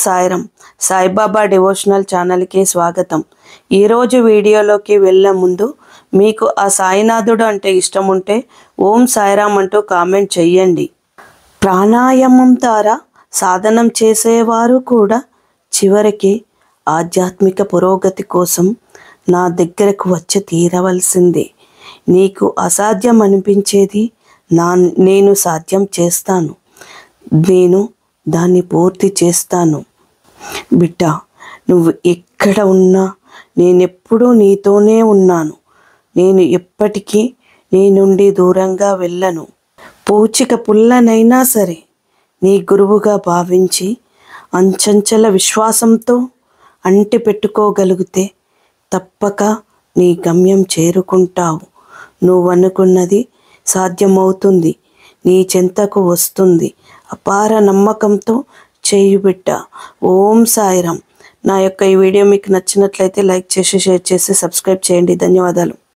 Sairam. Saibaba devotional ఛానల్కి స్వాగతం. ఈరోజు వీడియోలోకి వెళ్ళే ముందు మీకు ఆ సాయినాథుడు అంటే ఇష్టం ఉంటే ఓం సాయిరామ్ అంటూ కామెంట్ చెయ్యండి. ప్రాణాయామం ద్వారా సాధనం చేసేవారు కూడా చివరికి ఆధ్యాత్మిక పురోగతి కోసం నా దగ్గరకు వచ్చి తీరవలసిందే. నీకు అసాధ్యం అనిపించేది నేను సాధ్యం చేస్తాను. నేను దాన్ని పూర్తి చేస్తాను. బిడ్డ, నువ్వు ఎక్కడ ఉన్నా నేనెప్పుడూ నీతోనే ఉన్నాను. నేను ఎప్పటికీ నీ నుండి దూరంగా వెళ్ళను. పూచిక పుల్లనైనా సరే నీ గురువుగా భావించి అంచంచల విశ్వాసంతో అంటి పెట్టుకోగలిగితే తప్పక నీ గమ్యం చేరుకుంటావు. నువ్వనుకున్నది సాధ్యమవుతుంది. నీ చెంతకు వస్తుంది. అపార నమ్మకంతో చేయు బిడ్డ. ఓం సాయిరామ్. నా యొక్క ఈ వీడియో మీకు నచ్చినట్లయితే లైక్ చేసి, షేర్ చేసి, సబ్స్క్రైబ్ చేయండి. ధన్యవాదాలు.